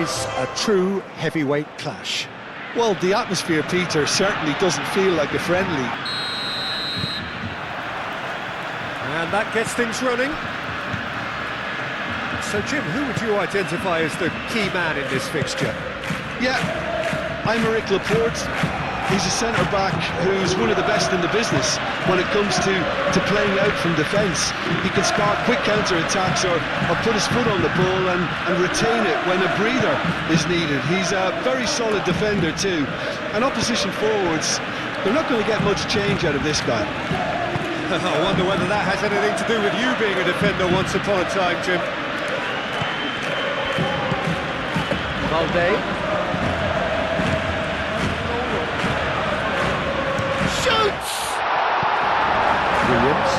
is a true heavyweight clash. Well, the atmosphere, Peter, certainly doesn't feel like a friendly. And that gets things running. So, Jim, who would you identify as the key man in this fixture? Yeah, I'm Eric Laporte. He's a centre-back who's one of the best in the business when it comes to playing out from defence. He can spark quick counter-attacks or put his foot on the ball and retain it when a breather is needed. He's a very solid defender too. And opposition forwards, they're not going to get much change out of this guy. I wonder whether that has anything to do with you being a defender once upon a time, Jim. Valde. Shoots! Williams.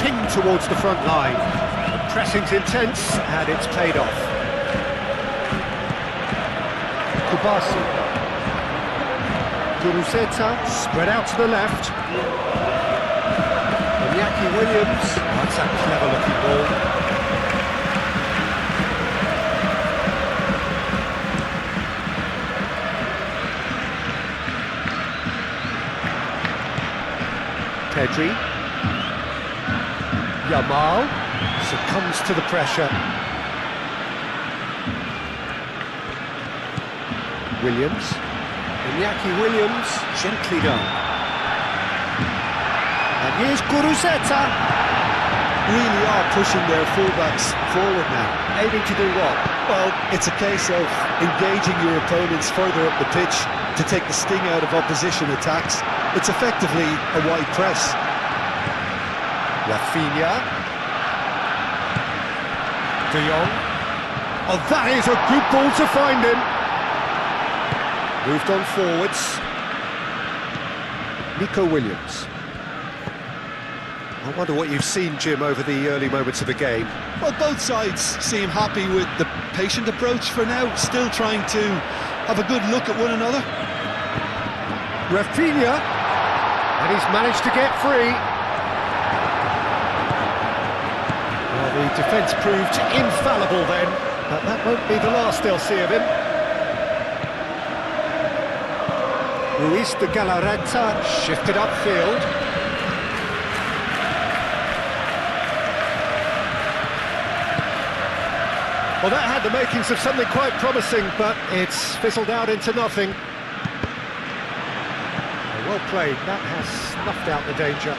Pinged towards the front line. The pressing's intense, and it's paid off. Kubasi. Guruzeta, spread out to the left. Iñaki Williams. That's a clever-looking ball. Pedri. Yamal succumbs to the pressure. Williams. Iñaki Williams, gently done. And here's Guruzeta. Really are pushing their fullbacks forward now. Aiming to do what? Well, it's a case of engaging your opponents further up the pitch to take the sting out of opposition attacks. It's effectively a wide press. Rafinha. De Jong. Oh, that is a good ball to find him. Moved on forwards. Nico Williams. I wonder what you've seen, Jim, over the early moments of the game. Well, both sides seem happy with the patient approach for now, still trying to have a good look at one another. Rafinha, and he's managed to get free. Well, the defence proved infallible then, but that won't be the last they'll see of him. Ruiz de Galarreta shifted upfield. Well, that had the makings of something quite promising, but it's fizzled out into nothing. Well played, that has snuffed out the danger.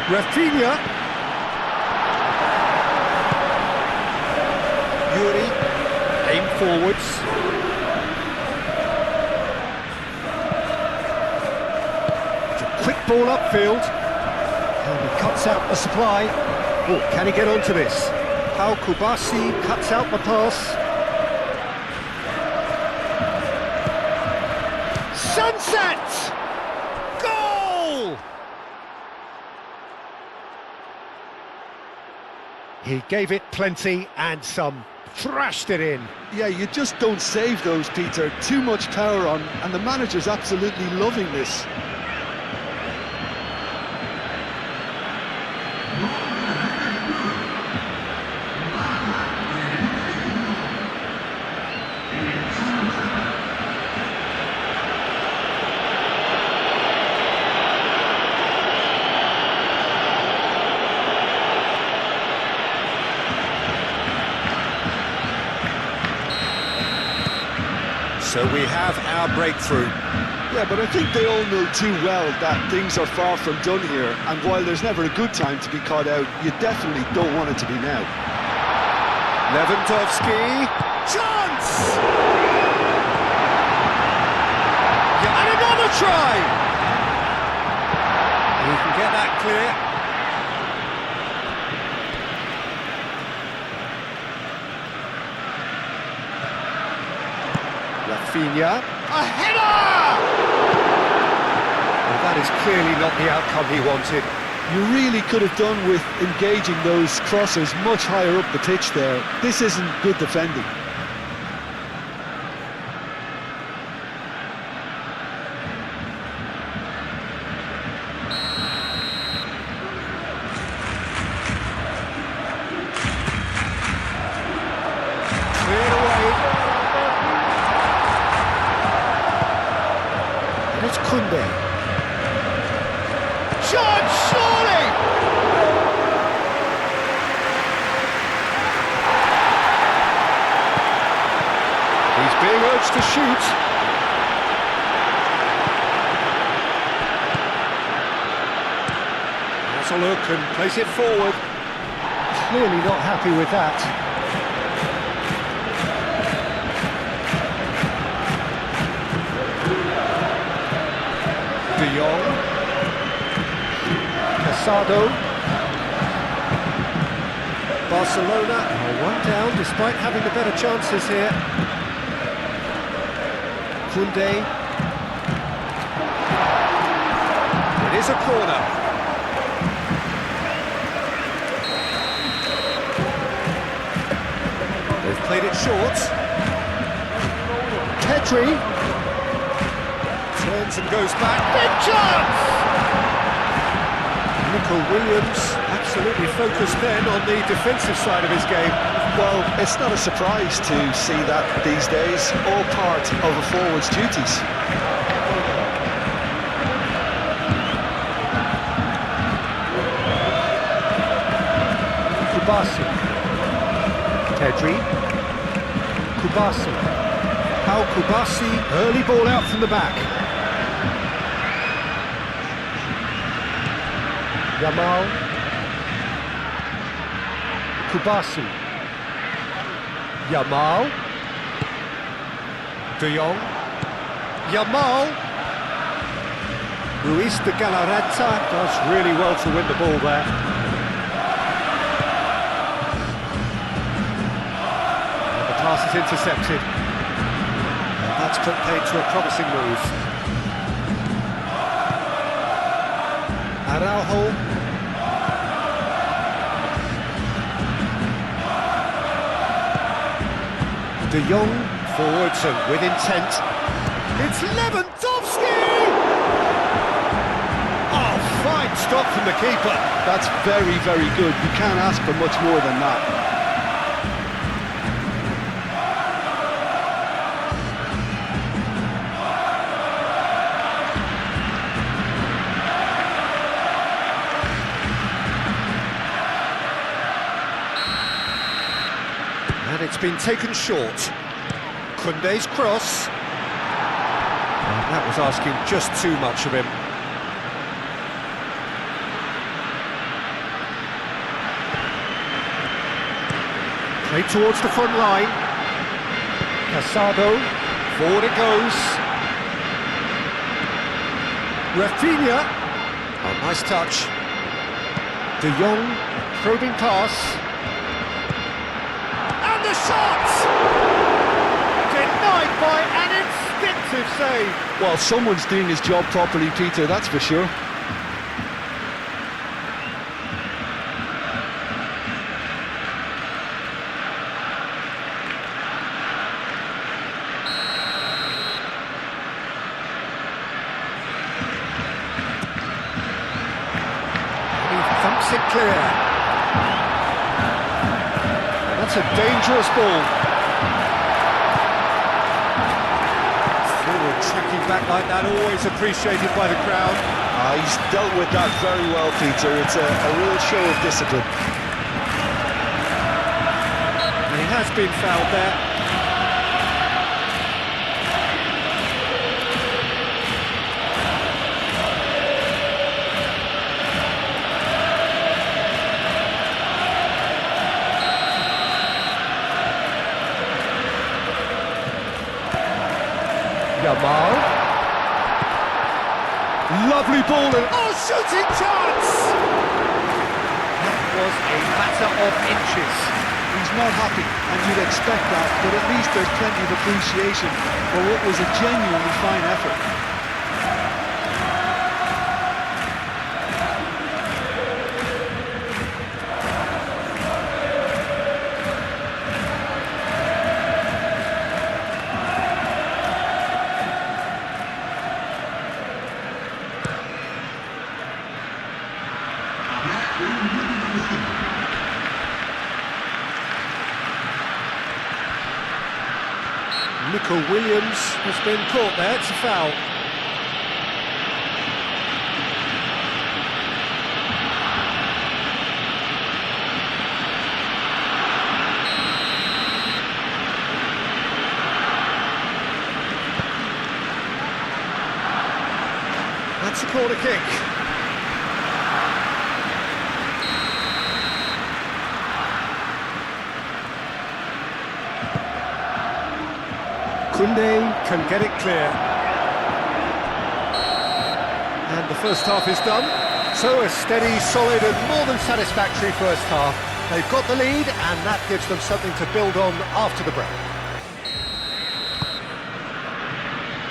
Rafinha. Yuri, aim forwards. It's a quick ball upfield. And he cuts out the supply. Oh, can he get onto this? How Kubasi cuts out the pass. Sunset! Goal! He gave it plenty and some. Thrashed it in. Yeah, you just don't save those, Peter. Too much power on, and the manager's absolutely loving this. So we have our breakthrough. Yeah, but I think they all know too well that things are far from done here, and while there's never a good time to be caught out, you definitely don't want it to be now. Lewandowski, chance! Yeah, and another try! He can get that clear. Rafinha, a header! Well, that is clearly not the outcome he wanted. You really could have done with engaging those crossers much higher up the pitch there. This isn't good defending. chance, surely! He's being urged to shoot. Has a look and plays it forward. Clearly not happy with that. De Jong. Casado. Barcelona are one down despite having the better chances here. Koundé. It is a corner. They've played it short. Pedri turns and goes back. Big chance! Nico Williams absolutely focused then on the defensive side of his game. Well, it's not a surprise to see that these days, all part of a forward's duties. Kubasi. Pedri. Kubasi. Pau Kubasi, early ball out from the back. Yamal. Kubasi. Yamal. De Jong. Yamal. Luis de Galarreta does really well to win the ball there. Pass is intercepted. That's put paid to a promising move. Araujo. De Jong forwards and with intent. It's Lewandowski! Oh, fine stop from the keeper. That's very, very good. You can't ask for much more than that. And it's been taken short. Koundé's cross. And that was asking just too much of him. Played towards the front line. Casado. Forward it goes. Rafinha. Oh, nice touch. De Jong. Probing pass. The shot! Denied by an instinctive save. Well, someone's doing his job properly, Peter, that's for sure. He thumps it clear. That's a dangerous ball. Forward tracking back like that, always appreciated by the crowd. He's dealt with that very well, Peter. It's a real show of discipline. And he has been fouled there. Yamal. Lovely ball and oh, shooting chance! That was a matter of inches. He's not happy, and you'd expect that, but at least there's plenty of appreciation for what was a genuinely fine effort. Nico Williams has been caught there, it's a foul. corner kick. Koundé can get it clear. And the first half is done. So a steady, solid and more than satisfactory first half. They've got the lead and that gives them something to build on after the break.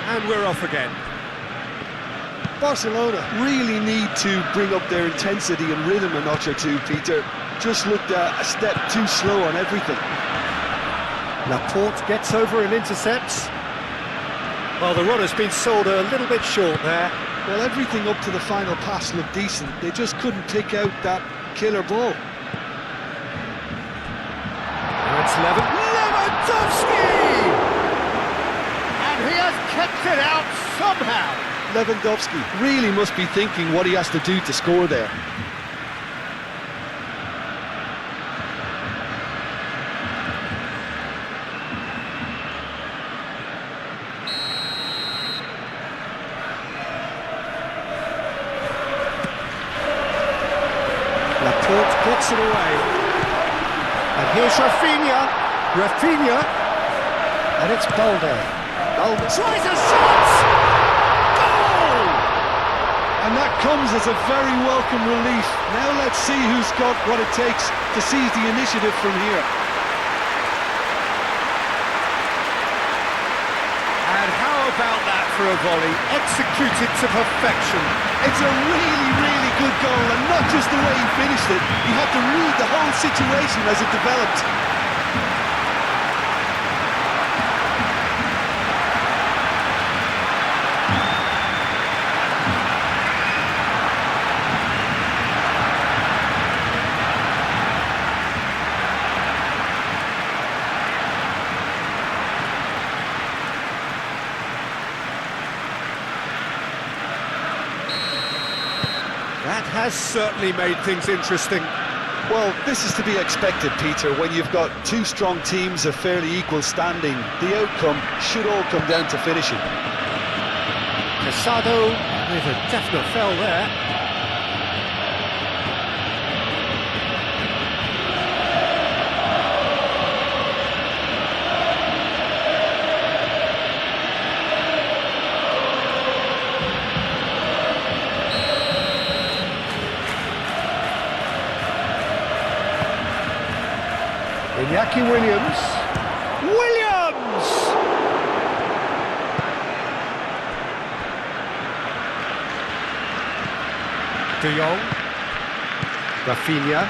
And we're off again. Barcelona really need to bring up their intensity and rhythm a notch or two, Peter. Just looked a step too slow on everything. Laporte gets over and intercepts. Well, the runner's been sold a little bit short there. Well, everything up to the final pass looked decent. They just couldn't pick out that killer ball. Now it's Lewandowski! And he has kept it out somehow. Lewandowski really must be thinking what he has to do to score there. Laporte gets it away. And here's Rafinha. And it's Balde. Balde tries a shot! Goal! And that comes as a very welcome relief. Now let's see who's got what it takes to seize the initiative from here. And how about that for a volley? Executed to perfection. It's a really, really good goal, and not just the way he finished it. You have to read the whole situation as it developed. That has certainly made things interesting. Well, this is to be expected, Peter. When you've got two strong teams of fairly equal standing, the outcome should all come down to finishing. Casado with a definite foul there. Iñaki Williams. De Jong. Rafinha.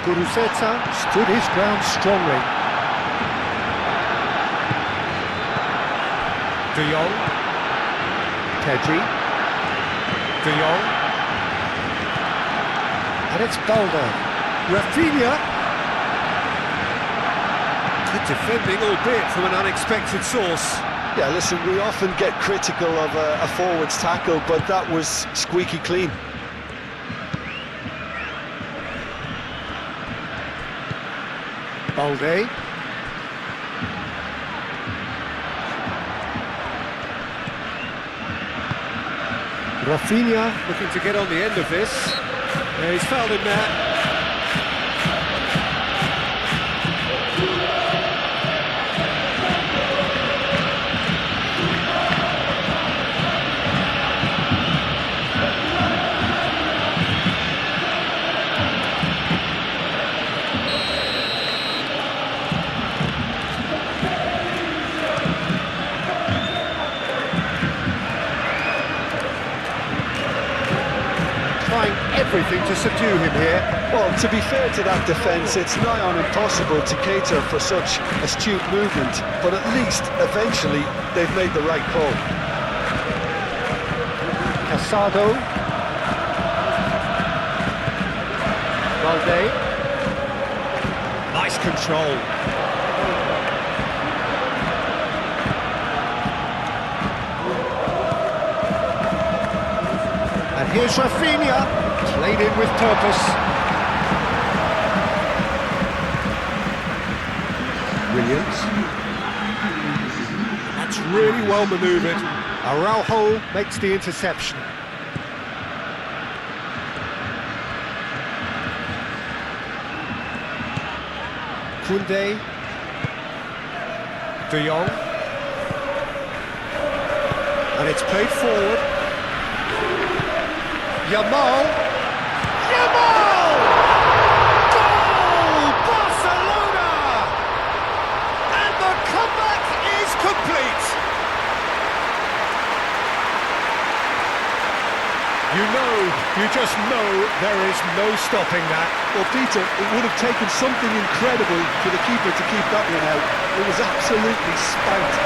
Guruceta stood his ground strongly. De Jong. Pedri. De Jong. And it's Balde. Rafinha. Good defending, albeit from an unexpected source. Yeah, listen, we often get critical of a forward's tackle, but that was squeaky clean. Balde. Rafinha looking to get on the end of this. Yeah, he's fouled him there. Everything to subdue him here. Well, to be fair to that defence, it's nigh on impossible to cater for such astute movement, but at least, eventually, they've made the right call. Casado. Balde. Nice control. And here's Rafinha. Played in with purpose. Williams. really well manoeuvred. Araujo makes the interception. Koundé. De Jong. And it's played forward. Yamal. Yamal! Goal! Barcelona! And the comeback is complete. You just know there is no stopping that. Well, Peter, it would have taken something incredible for the keeper to keep that one out. It was absolutely spanked.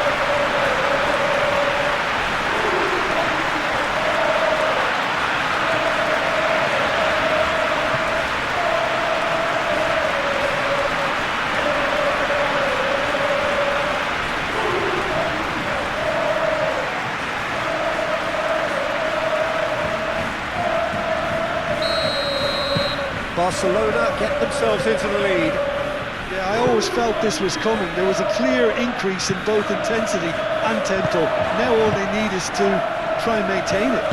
Barcelona get themselves into the lead. Yeah, I always felt this was coming. There was a clear increase in both intensity and tempo. Now all they need is to try and maintain it.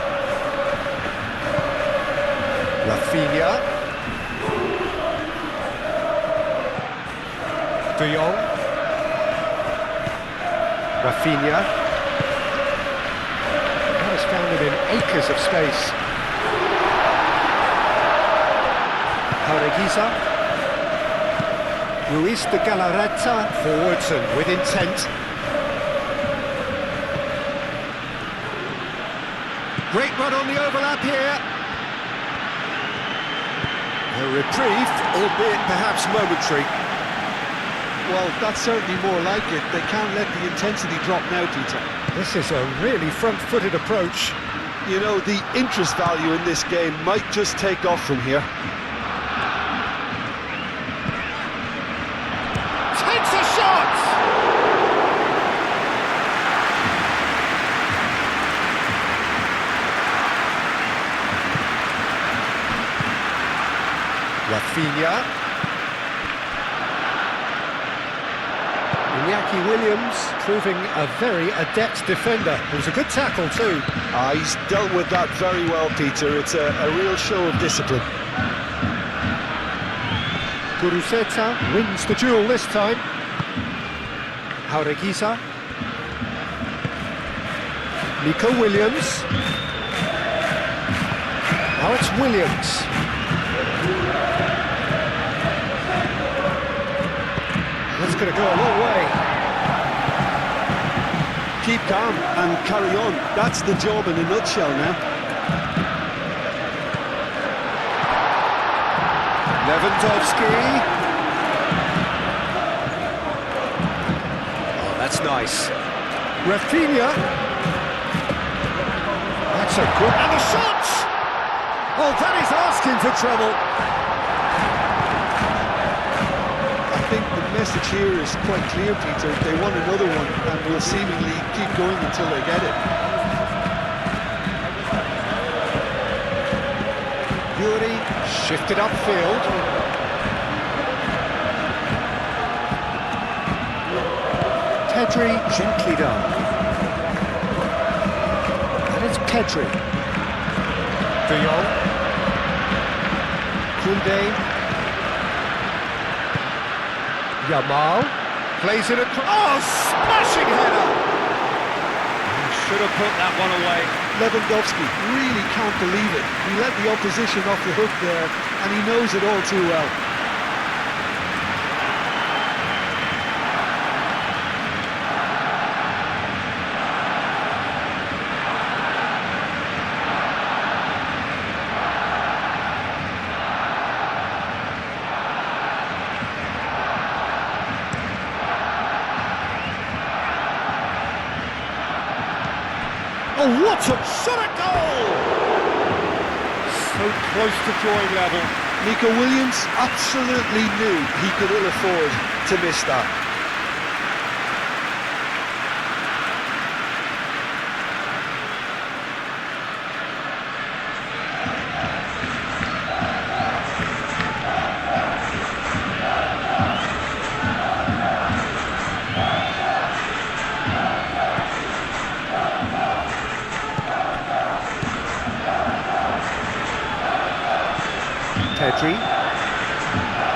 Rafinha. De Jong. Rafinha. That is found in acres of space. Pareguiza. Ruiz de Galarreta forwards and with intent. Great run on the overlap here. A reprieve, albeit perhaps momentary. Well, that's certainly more like it. They can't let the intensity drop now, Peter. This is a really front-footed approach. You know, the interest value in this game might just take off from here. Takes a shot! Rafinha. Iñaki Williams proving a very adept defender. It was a good tackle too. He's dealt with that very well, Peter. It's a real show of discipline. Guruceta wins the duel this time. Pareguiza. Nico Williams. Now it's Williams. That's going to go a long way. Keep calm and carry on. That's the job in a nutshell now. Lewandowski. Oh, that's nice. Rafinha. That's a good... And the shot! Oh, that is asking for trouble. I think the message here is quite clear, Peter. They want another one and will seemingly keep going until they get it. Yuri shifted upfield. Pedri gently done. And it's Pedri. De Jong. Koundé. Yamal. Plays it across. Oh, smashing header! Should have put that one away. Lewandowski really can't believe it. He let the opposition off the hook there, and he knows it all too well. Oh, what a shot at goal! So close to drawing level. Nico Williams absolutely knew he could ill afford to miss that.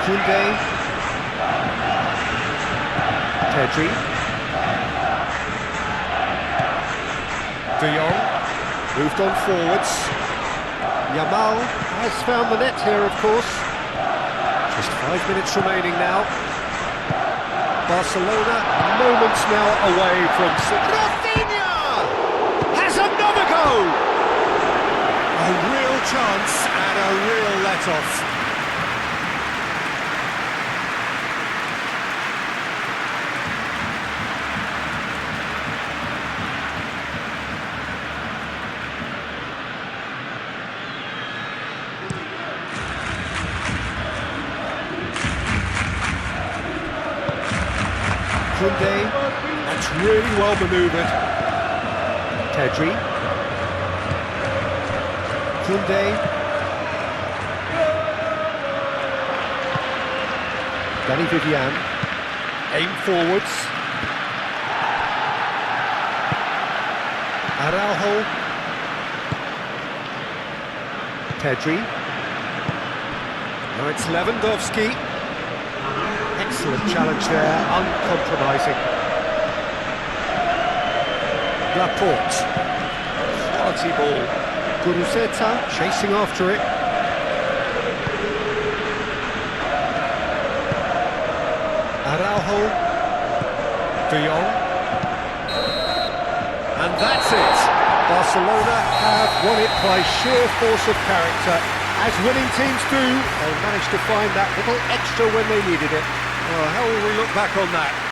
Koundé. Pedri. De Jong. Moved on forwards. Yamal has found the net here, of course. Just 5 minutes remaining now. Barcelona moments now away from... Rafinha has another goal! A real chance and a real let-off. Koundé, that's really well manoeuvred. Pedri. Koundé. Danny Vivian. Aim forwards. Araujo. Pedri. Now it's Lewandowski. Excellent challenge there, uncompromising. Laporte. Quality ball. Guruzeta chasing after it. Araujo. De Jong. And that's it. Barcelona have won it by sheer force of character. As winning teams do, they managed to find that little extra when they needed it. Well, how will we look back on that?